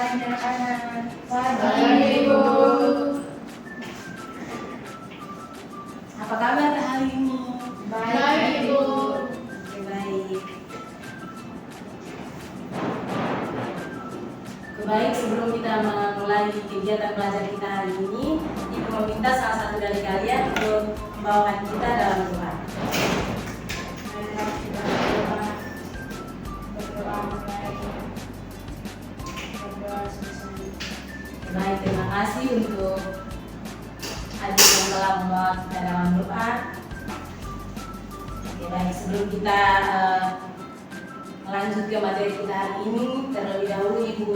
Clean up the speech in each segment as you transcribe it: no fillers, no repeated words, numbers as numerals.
anak-anak. Pagi, Ibu. Apa kabar hari ini? Baik, Ibu. Oke, baik. Baik, sebelum kita memulai kegiatan belajar kita hari ini, Ibu meminta salah satu dari kalian untuk membawakan kita dalam doa. Baik, terima kasih untuk adik yang telah membawa kita dalam doa. Oke, baik, sebelum kita melanjut ke materi kita hari ini, terlebih dahulu Ibu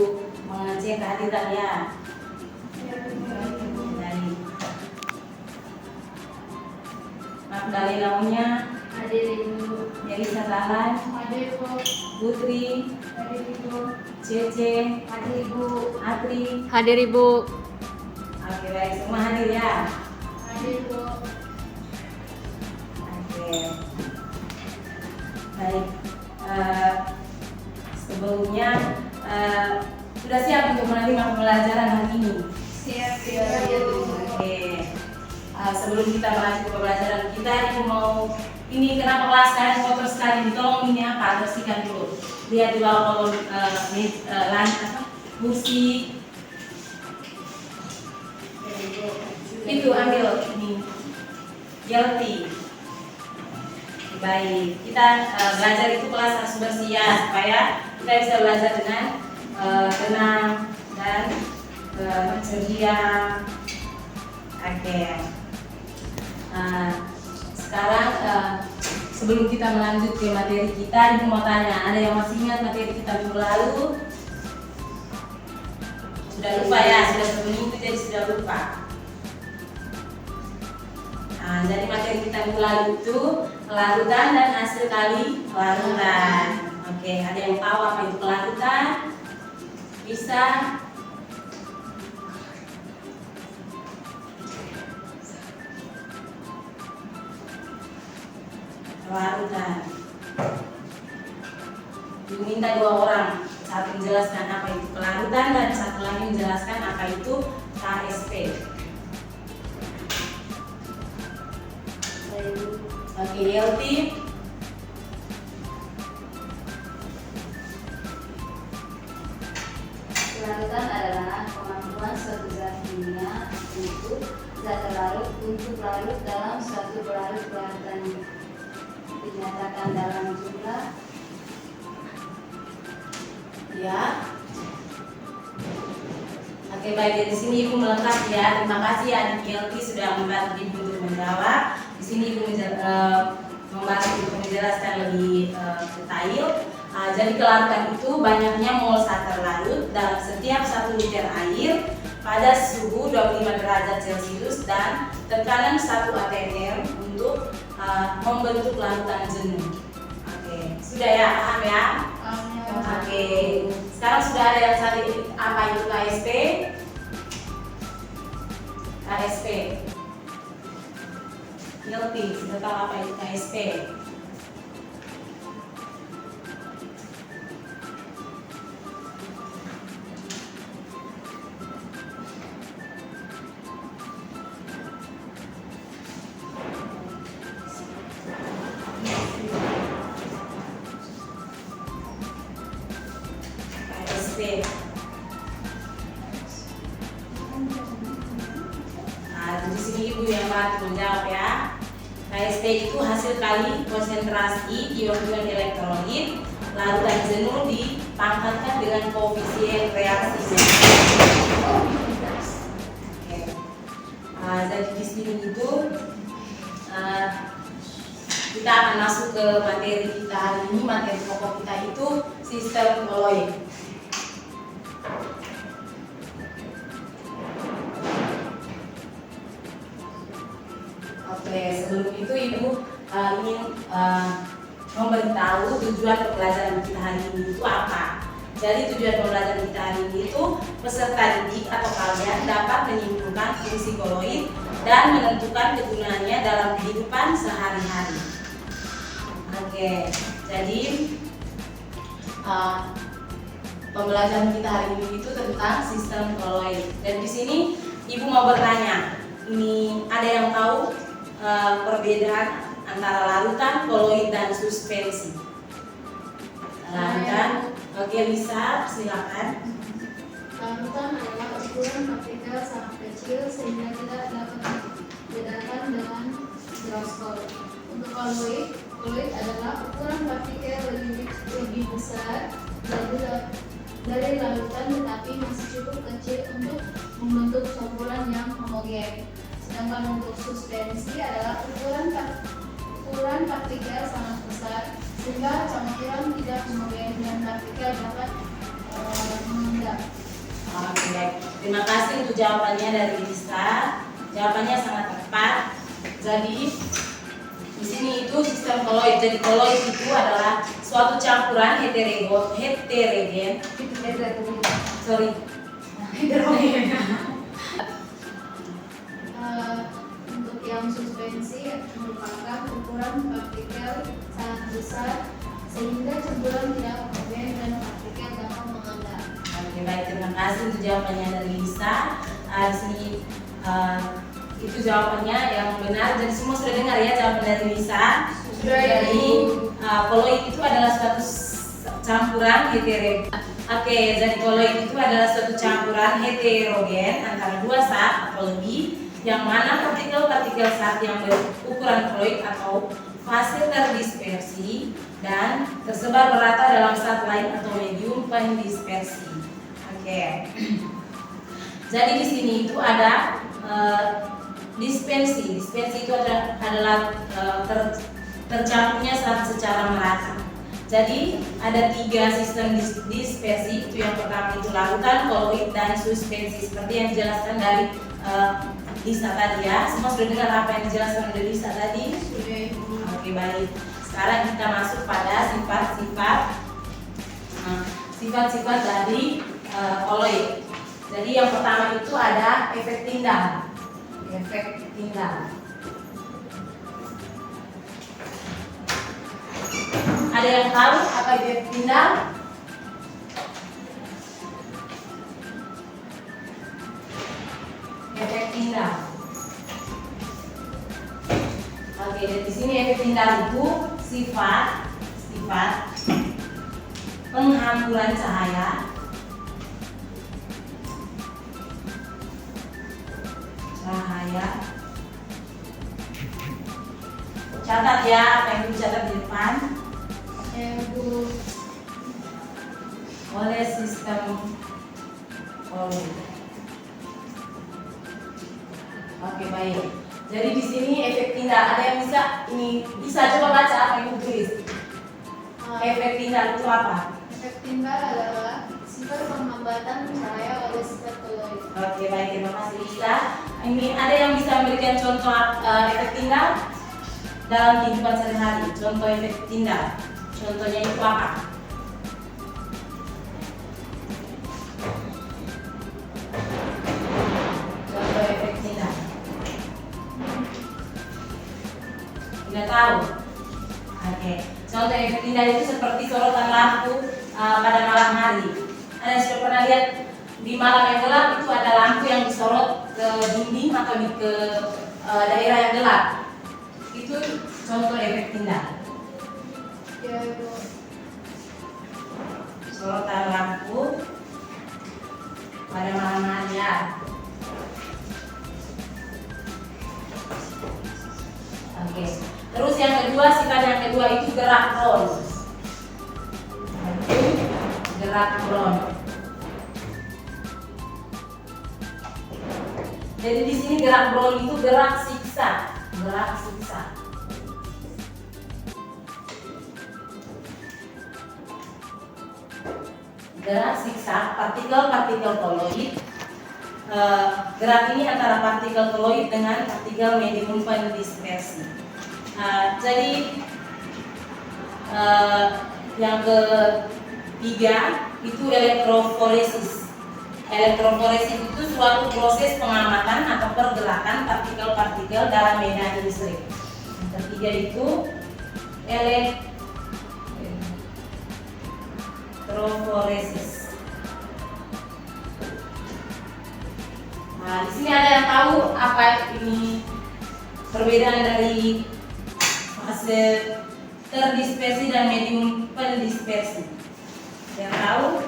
mengecek kehadiran ya. Baik. Magdalena Unya, Hadir, Ibu. Melisa Tahan, Hadir, Ibu. Putri, Hadir, Ibu. Cece, Hadir, Ibu. Atri. Hadir, Ibu. Oke, baik, semua hadir ya. Hadir, Ibu. Oke. Baik. Sebelumnya sudah siap untuk menerima pembelajaran hari ini? Siap, Oke. Sebelum kita melanjut ke pembelajaran kita, Ibu mau ini kenapa kelas kalian kotor sekali? Tolong ini apa? Bersihkan dulu. Lihat di bawah kolom kursi. Itu ambil ini Yelti. Baik, kita belajar itu kelas harus bersih ya, supaya kita bisa belajar dengan tenang dan ceria. Oke. Sekarang sebelum kita melanjut ke materi kita, Ibu mau tanya, ada yang masih ingat materi kita minggu lalu? Sudah lupa ya, sudah seminggu jadi sudah lupa. Jadi materi kita minggu lalu itu kelarutan dan hasil kali kelarutan. Oke, ada yang tahu apa itu kelarutan? Bisa? Kelarutan. Diminta dua orang, satu menjelaskan apa itu kelarutan dan satu lagi menjelaskan apa itu KSP. Oke, Yelti. Kelarutan adalah kemampuan suatu zat kimia untuk zat terlarut untuk larut dalam suatu pelarut-larutan, dinyatakan dalam jumlah. Ya. Oke, baik, dari sini Ibu melengkapi ya. Terima kasih adik Yelti sudah membantu Ibu untuk menjawab. Di sini Ibu membantu untuk menjelaskan lebih detail. Jadi kelarutan itu banyaknya mol zat terlarut dalam setiap 1 liter air pada suhu 25 derajat Celcius dan tekanan 1 atm untuk membentuk larutan jenuh. Oke, sudah ya, paham ya? Oke, sekarang sudah ada yang tadi apa itu KSP? KSP. Yelti, sudah tahu apa itu KSP? KSP. Di sini Ibu yang bantu menjawab ya. KSP itu hasil kali konsentrasi ion-ion elektrolit larutan jenuh dipangkatkan dengan koefisien reaksinya. Oke. Jadi di sini itu kita akan masuk ke materi kita hari ini. Materi pokok kita itu sistem koloid. Oke, sebelum itu Ibu ingin memberitahu tujuan pembelajaran kita hari ini itu apa. Jadi tujuan pembelajaran kita hari ini itu peserta didik atau kalian dapat menyimpulkan fungsi koloid dan menentukan kegunaannya dalam kehidupan sehari-hari. Oke, jadi pembelajaran kita hari ini itu tentang sistem koloid. Dan di sini Ibu mau bertanya, ini ada yang tahu perbedaan antara larutan, koloid, dan suspensi? Larutan, oke Lisa, silakan. Larutan adalah ukuran partikel sangat kecil sehingga tidak dapat dibedakan dengan mikroskop. Untuk koloid adalah ukuran partikel lebih besar dari larutan tetapi masih cukup kecil untuk membentuk campuran yang homogen. Sedangkan untuk suspensi adalah ukuran partikel sangat besar sehingga campuran tidak homogen dan partikel dapat mengendap. Oke, baik. Terima kasih untuk jawabannya dari Lisa. Jawabannya sangat tepat. Jadi di sini itu sistem koloid. Jadi koloid itu adalah suatu campuran heterogen. Untuk yang suspensi merupakan ukuran partikel sangat besar sehingga campuran tidak homogen dan partikel dapat mengendap. Oke, baik. Terima kasih untuk jawabannya dari Lisa. Di sini itu jawabannya yang benar. Jadi semua sudah dengar ya jawaban dari Lisa. Jadi koloid itu adalah suatu campuran heterogen. Oke, jadi koloid itu adalah suatu campuran heterogen antara dua zat atau lebih, yang mana partikel-partikel zat yang berukuran koloid atau fase terdispersi dan tersebar merata dalam zat lain atau medium pendispersi. Oke. Jadi di sini itu ada dispensi. Dispensi itu adalah tercampurnya zat secara merata. Jadi ada 3 sistem dispersi. Itu yang pertama itu larutan, koloid, dan suspensi. Seperti yang dijelaskan dari Lisa tadi ya. Semua sudah dengar apa yang dijelaskan dari Lisa tadi? Oke, baik. Sekarang kita masuk pada sifat-sifat dari koloid. Jadi yang pertama itu ada efek tindal. Efek tindal. Ada yang tahu apa itu efek tindal? Efek tindal. Oke, dan di sini efek tindal itu sifat penghamburan cahaya. Catat ya, apa yang dicatat di depan. Oleh sistem koloid. Oke, baik. Jadi di sini efek tindal, ada yang bisa coba baca apa yang ditulis. Efek tindal itu apa? Efek tindal adalah sifat penghambatan cahaya oleh sifat koloid. Oke, baik, terima kasih Lisa. Ini ada yang bisa memberikan contoh efek tindal dalam kehidupan sehari-hari. Contoh efek tindal. Contohnya itu apa? Contoh efek tindal. Tidak tahu? Oke. Contoh efek tindal itu seperti sorotan lampu pada malam hari. Ada yang sudah pernah lihat di malam yang gelap itu ada lampu yang disorot ke dinding atau ke daerah yang gelap. Itu contoh efek tindal. Ya, Bu. Sorotan lampu pada malam hari ya. Oke. Terus yang kedua, sifat yang kedua itu gerak drone. Gerak drone. Jadi di sini gerak drone itu gerak siksa. Gerak siksa. Gerak siksa partikel-partikel koloid. Gerak ini antara partikel koloid dengan partikel medium pendispersi. Jadi yang ketiga itu elektroforesis. Elektroforesis itu suatu proses pengamatan atau pergerakan partikel-partikel dalam medan listrik. Yang ketiga itu elektroforesis. sini ada yang tahu apa ini perbedaan dari fase terdispersi dan medium pendispersi? Yang tahu?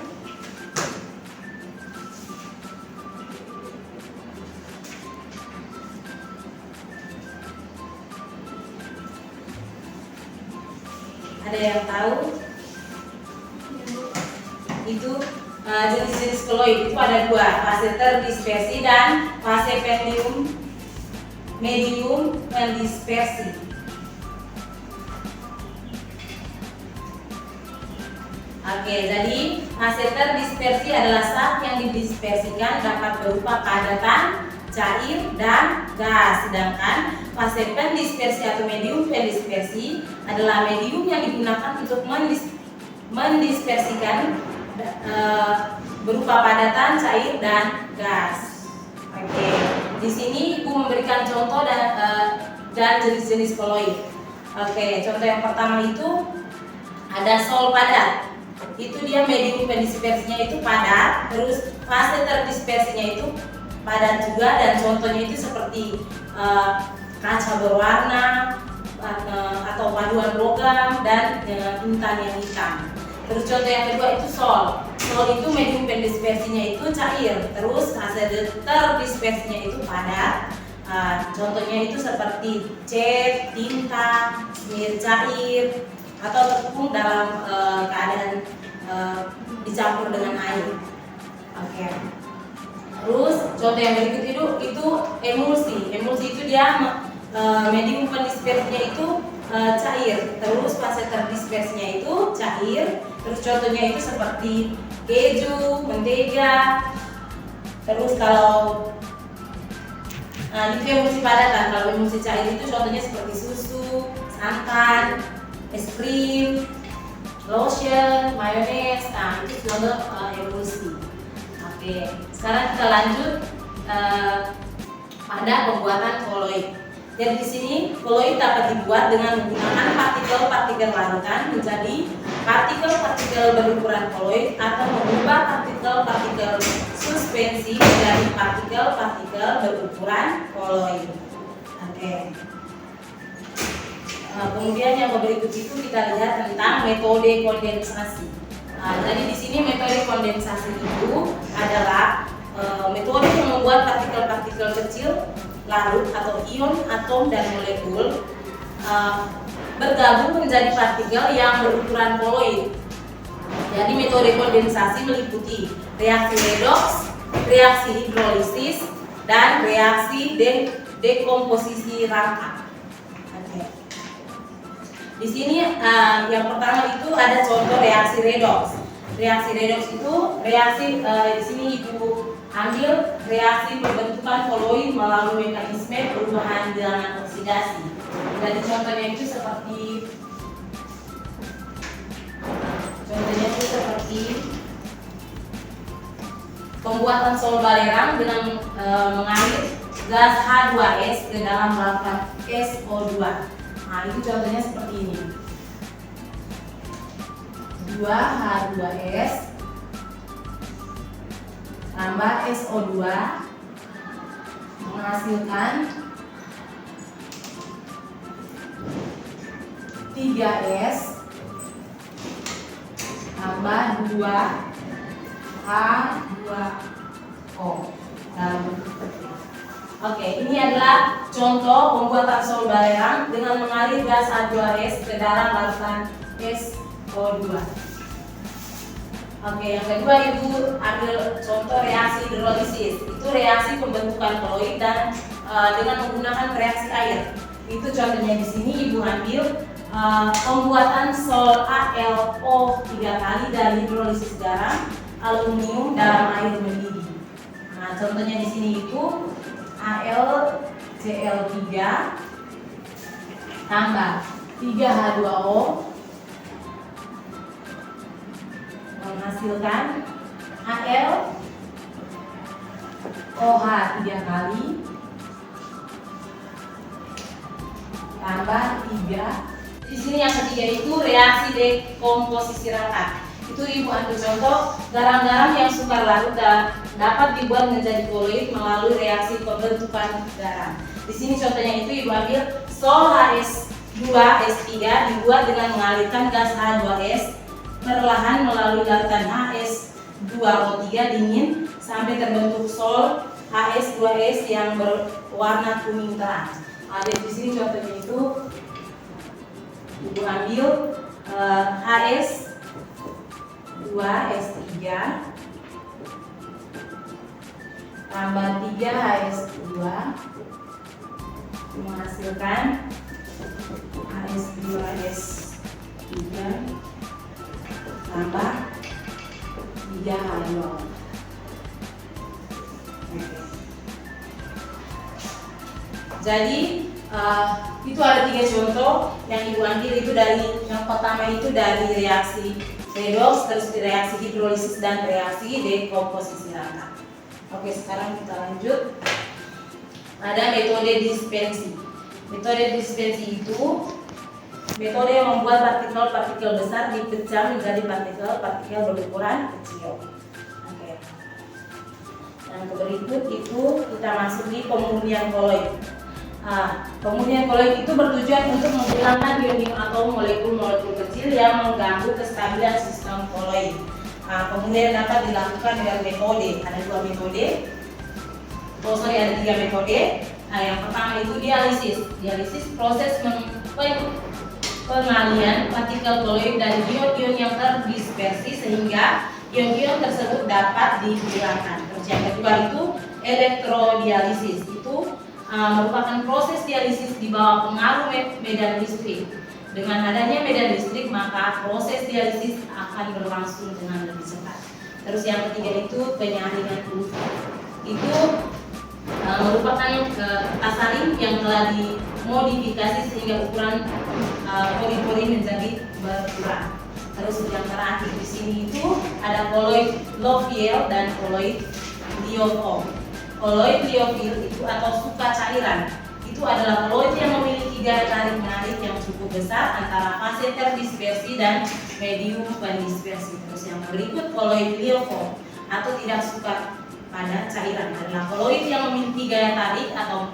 Ada yang tahu? Itu jenis-jenis koloid itu ada dua, fase terdispersi dan fase medium pendispersi. Oke, jadi fase terdispersi adalah saat yang didispersikan dapat berupa padatan, cair, dan gas. Sedangkan fase pendispersi atau medium pendispersi adalah medium yang digunakan untuk mendispersikan berupa padatan, cair, dan gas. Oke, di sini Ibu memberikan contoh dan jenis-jenis koloid. Oke, contoh yang pertama itu ada sol padat. Itu dia medium pendispersinya itu padat, terus fase terdispersinya itu padat juga, dan contohnya itu seperti kaca berwarna atau paduan logam dan intan yang hitam. Terus contoh yang kedua itu sol. Sol itu medium pendispersinya itu cair, terus fase terdispersinya itu padat. Contohnya itu seperti cat, tinta, semir cair, atau tepung dalam keadaan dicampur dengan air. Oke. Terus contoh yang berikut itu emulsi. Emulsi itu dia medium pendispersinya itu cair, terus fase terdispersinya itu cair. Terus contohnya itu seperti keju, mentega. Terus kalau itu emulsi padatan. Kalau emulsi cair itu contohnya seperti susu, santan, es krim, lotion, mayones. Nah, itu contoh emulsi. Oke, sekarang kita lanjut pada pembuatan koloid. Jadi di sini koloid dapat dibuat dengan menggunakan partikel-partikel larutan menjadi partikel-partikel berukuran koloid atau mengubah partikel-partikel suspensi menjadi partikel-partikel berukuran koloid. Oke. Kemudian yang berikut itu kita lihat tentang metode kondensasi. Jadi di sini metode kondensasi itu adalah metode yang membuat partikel-partikel kecil larut atau ion, atom, dan molekul bergabung menjadi partikel yang berukuran koloid. Jadi metode kondensasi meliputi reaksi redoks, reaksi hidrolisis, dan reaksi dekomposisi rangka. Di sini yang pertama itu ada contoh reaksi redoks. Reaksi redoks itu reaksi di sini Ibu ambil reaksi pembentukan koloid melalui mekanisme perubahan bilangan oksidasi. Jadi contohnya itu seperti pembuatan sol balerang dengan mengalir gas H2S ke dalam larutan SO2. Nah, itu contohnya seperti ini. 2H2S tambah SO2 menghasilkan 3S tambah 2H2O. Oke, ini adalah contoh pembuatan sol balerang dengan mengalir gas H2S ke dalam larutan SO2. Oke, yang kedua Ibu ambil contoh reaksi hidrolisis. Itu reaksi pembentukan koloid dan dengan menggunakan reaksi air. Itu contohnya di sini Ibu ambil pembuatan sol AlO 3 kali dari hidrolisis garam aluminium dalam air mendidih. Nah, contohnya di sini itu AlCl3 tambah 3H2O menghasilkan AlOH 3 kali tambah 3. Di sini yang ketiga itu reaksi dekomposisi rangka. Itu Ibu ambil contoh garam-garam yang sukar larut dapat dibuat menjadi koloid melalui reaksi pembentukan garam. Di sini contohnya itu Ibu ambil sol H2S3 dibuat dengan mengalirkan gas H2S perlahan melalui larutan HS2O3 dingin sampai terbentuk sol HS2S yang berwarna kuning terang. Ada di sini contohnya itu Ibu ambil HS2S3 tambah 3HS2 menghasilkan HS2S3 tambah 3H2. Jadi itu ada 3 contoh yang Ibu ambil itu dari yang pertama itu dari reaksi redox, terus reaksi hidrolisis dan reaksi dekomposisi rata. Oke, sekarang kita lanjut. Ada metode dispersi. Metode dispersi itu metode yang membuat partikel-partikel besar dipecah menjadi partikel-partikel berukuran kecil. Oke. Yang berikut itu kita masuk di pemurnian koloid. Pemurnian koloid itu bertujuan untuk menghilangkan ion-ion atau molekul-molekul kecil yang mengganggu kestabilan sistem koloid. Pemurnian dapat dilakukan dengan metode. Ada 2 metode. Ada 3 metode. Yang pertama itu dialisis. Dialisis proses pengalian partikel koloid dari ion-ion yang terdispersi sehingga ion-ion tersebut dapat dihilangkan. Terus yang kedua itu elektrodialisis. Itu merupakan proses dialisis di bawah pengaruh medan listrik. Dengan adanya medan listrik maka proses dialisis akan berlangsung dengan lebih cepat. Terus yang ketiga itu penyaringan UV. Itu merupakan asalin yang telah dimodifikasi sehingga ukuran pori-pori menjadi berkurang. Terus yang terakhir di sini itu ada koloid Loewiel dan koloid Liouville. Koloid Liouville itu atau suka cairan itu adalah koloid yang memiliki gaya tarik menarik yang cukup besar antara fase terdispersi dan medium pendispersi. Terus yang berikut koloid Liouville atau tidak suka pada cairan adalah koloid yang memiliki gaya tarik atau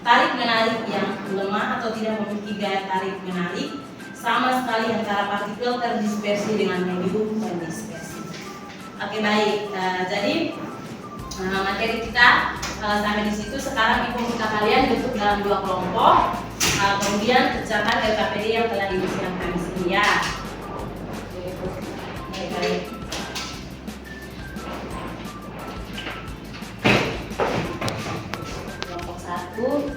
tarik menarik yang lemah atau tidak memiliki gaya tarik menarik sama sekali antara partikel terdispersi dengan medium pendispersi. Oke, baik. Jadi materi kita sampai di situ. Sekarang Ibu minta kalian bentuk dalam 2 kelompok, kemudian kerjakan LKPD yang telah disiapkan di sini ya. Baik. Kelompok 1.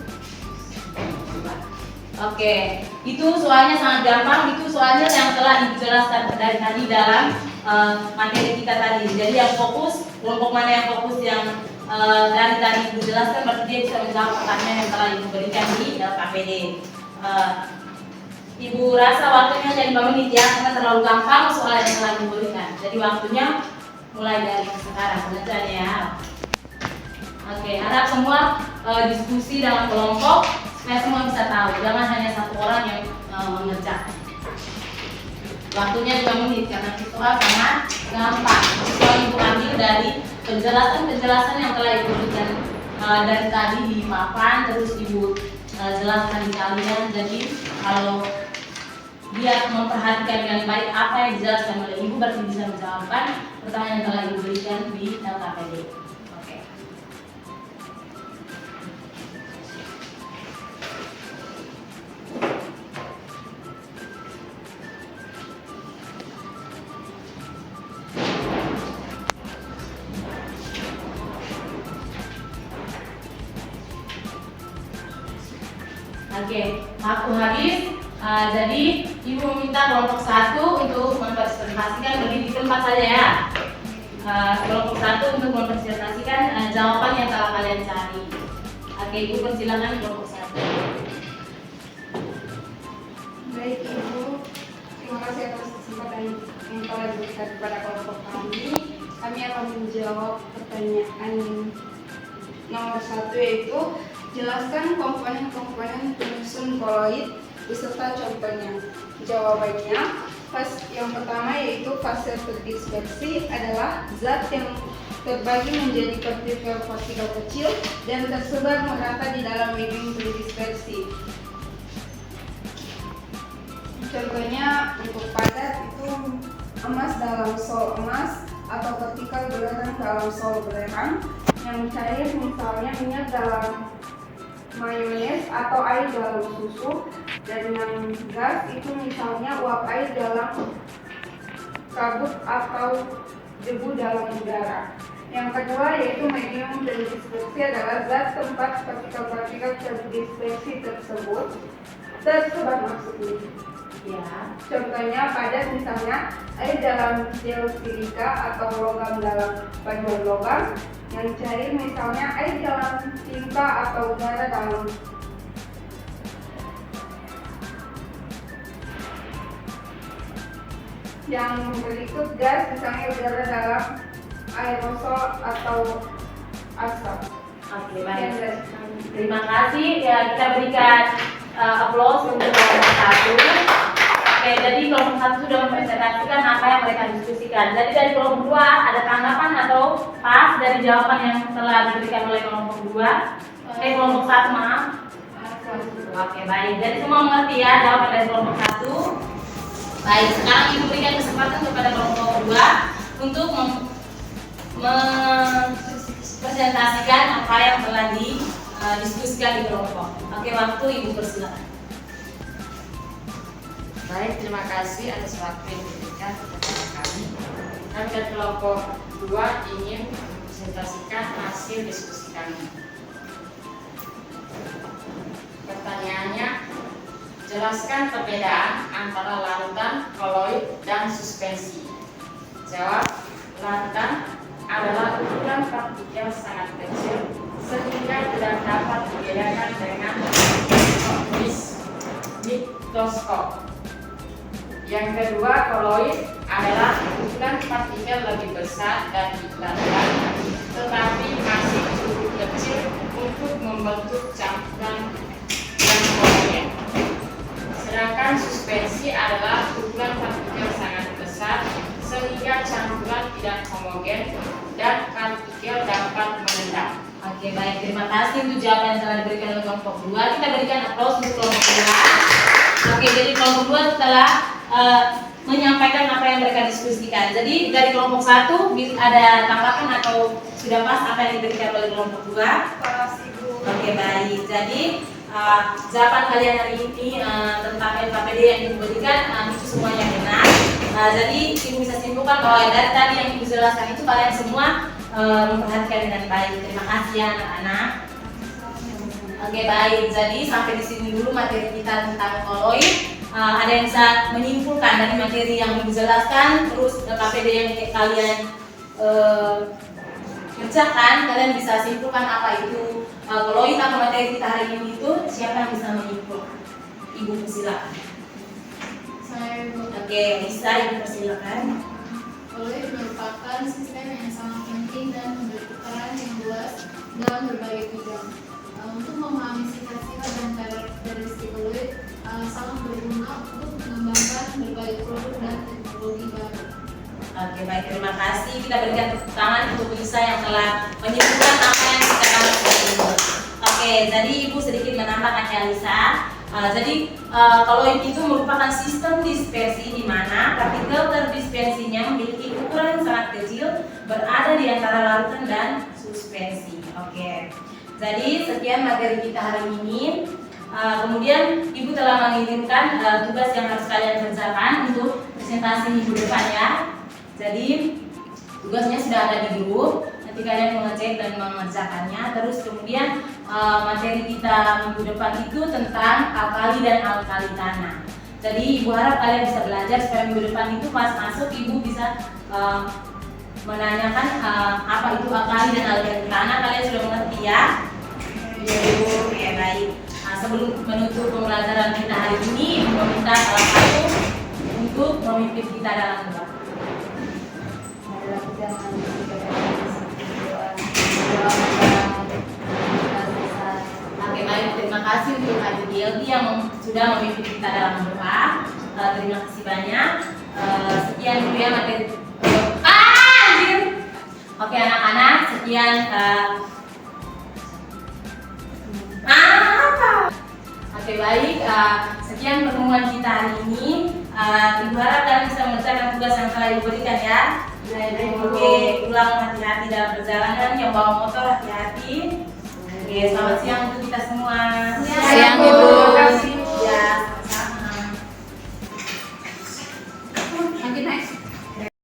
Oke, itu soalnya sangat gampang. Itu soalnya yang telah Ibu jelaskan dari tadi dalam materi kita tadi. Jadi yang fokus, kelompok mana yang fokus yang dari tadi Ibu jelaskan, berarti dia bisa menjawab pertanyaan yang telah Ibu berikan di LKPD. Ibu rasa waktunya hanya 5 menit ya, karena terlalu gampang soal yang telah Ibu berikan. Jadi waktunya mulai dari sekarang belajar ya. Oke, harap semua diskusi dalam kelompok supaya semua bisa tahu. Jangan hanya satu orang yang mengerjakan. Waktunya 5 menit karena soal sangat gampang. Soal Ibu ambil dari penjelasan yang telah Ibu berikan dari tadi di papan, terus Ibu jelaskan di kalian. Jadi kalau dia memperhatikan dengan baik apa yang dijelaskan oleh Ibu, berarti bisa menjawabkan pertanyaan yang telah Ibu berikan di LKPD. Oke. Oke, waktu habis. Jadi Ibu meminta kelompok 1 untuk mempresentasikan berdiri di tempat saja ya. Kelompok 1 untuk mempresentasikan jawaban yang telah kalian cari. Oke, Ibu persilakan kelompok 1. Baik Ibu, terima kasih atas kesempatan yang telah diberikan kepada kelompok kami. Kami akan menjawab pertanyaan nomor 1, yaitu jelaskan komponen-komponen penyusun koloid beserta contohnya. Jawabannya, yang pertama yaitu fase terdispersi adalah zat yang terbagi menjadi partikel-partikel kecil dan tersebar merata di dalam medium terdispersi. Contohnya untuk padat itu emas dalam sol emas atau partikel belerang dalam sol belerang. Yang cair misalnya minyak dalam mayones atau air dalam susu, dan yang gas itu misalnya uap air dalam kabut atau debu dalam udara. Yang kedua yaitu medium terdispersi adalah zat tempat partikel-partikel terdispersi tersebut tersebar maksudnya. Ya. Contohnya padat misalnya air dalam gel silika atau logam dalam bagian logam. Yang cair misalnya air dalam tinta atau udara dalam. Yang berikut gas misalnya udara dalam aerosol atau asap. Oke, baik. Terima kasih. Ya, kita berikan applause untuk kelompok 1. Oke, jadi kelompok 1 sudah mempresentasikan apa yang mereka diskusikan. Jadi dari kelompok 2 ada tanggapan atau pas dari jawaban yang telah diberikan oleh kelompok 2? Kelompok 1, maaf. Oke, baik. Jadi semua mengerti ya jawaban dari kelompok 1. Baik, sekarang Ibu berikan kesempatan kepada kelompok 2 untuk mempresentasikan apa yang telah didiskusikan di kelompok. Oke, waktu Ibu persilakan. Baik, terima kasih atas waktu yang diberikan kepada kami. Kami dari kelompok 2 ingin mempresentasikan hasil diskusi kami. Pertanyaannya, jelaskan perbedaan antara larutan, koloid, dan suspensi. Jawab, larutan adalah ukuran partikel sangat kecil sehingga tidak dapat dibedakan dengan mikroskop. Yang kedua, koloid adalah ukuran partikel lebih besar dan lambat, tetapi masih cukup kecil untuk membentuk campuran yang homogen. Sedangkan suspensi adalah ukuran partikel sangat besar sehingga campuran tidak homogen dan partikel dapat mengendap. Oke, baik. Terima kasih untuk jawaban yang telah diberikan oleh kelompok 2. Kita berikan aplaus untuk kelompok 2. Oke, jadi kelompok 2 setelah menyampaikan apa yang mereka diskusikan. Jadi dari kelompok 1 ada tanggapan atau sudah pas apa yang diberikan oleh kelompok 2? Pas, Ibu. Oke, baik. Jadi jawaban kalian hari ini tentang LKPD yang diberikan itu semuanya benar. Jadi Ibu bisa simpulkan bahwa dari tadi yang Ibu jelaskan itu kalian semua memperhatikan dengan baik. Terima kasih ya anak-anak. Oke, baik. Jadi sampai di sini dulu materi kita tentang koloid. Ada yang bisa menyimpulkan dari materi yang dijelaskan, terus KPD yang kalian kerjakan, kalian bisa simpulkan apa itu koloid atau materi kita hari ini itu. Siapa yang bisa menyimpulkan? Ibu persilakan. Saya Oke, bisa Ibu persilakan. koloid merupakan sistem yang sangat penting dan memberi peran yang luas dalam berbagai bidang. Untuk memahami sifat-sifat dan karakteristik koloid sangat berguna untuk mengembangkan berbagai produk dan teknologi baru. Oke, baik, terima kasih. Kita berikan tepuk tangan untuk Lisa yang telah menyimpulkan apa yang kita bahas hari ini. Oke, jadi Ibu sedikit menambahkan ya Lisa. Jadi koloid itu merupakan sistem dispersi di mana partikel terdispersinya memiliki ukuran yang sangat kecil, berada di antara larutan dan suspensi. Oke, jadi sekian materi kita hari ini. Kemudian Ibu telah mengirimkan tugas yang harus kalian kerjakan untuk presentasi minggu depan ya. Jadi tugasnya sudah ada di grup. Nanti kalian mengecek dan mengerjakannya. Terus kemudian materi kita minggu depan itu tentang alkali dan alkali tanah. Jadi Ibu harap kalian bisa belajar supaya minggu depan itu pas masuk Ibu bisa menanyakan apa itu alkali dan alkali tanah. Kalian sudah mengerti ya? Oke, baik. Sebelum menutup pembelajaran kita hari ini, Ibu meminta salah satu untuk memimpin kita dalam doa. Oke, baik. Terima kasih untuk Adik Yeldi yang sudah memimpin kita dalam doa. Terima kasih banyak. Sekian dulu ya materi. Anjir. Oke anak-anak. sekian Oke baik, sekian pertemuan kita hari ini. Ibu harap kalian bisa mengerjakan tugas yang telah Ibu berikan ya. Oke, pulang hati-hati dalam perjalanan, yang bawa motor hati-hati. Oke, selamat siang untuk kita semua. Siang, Ibu.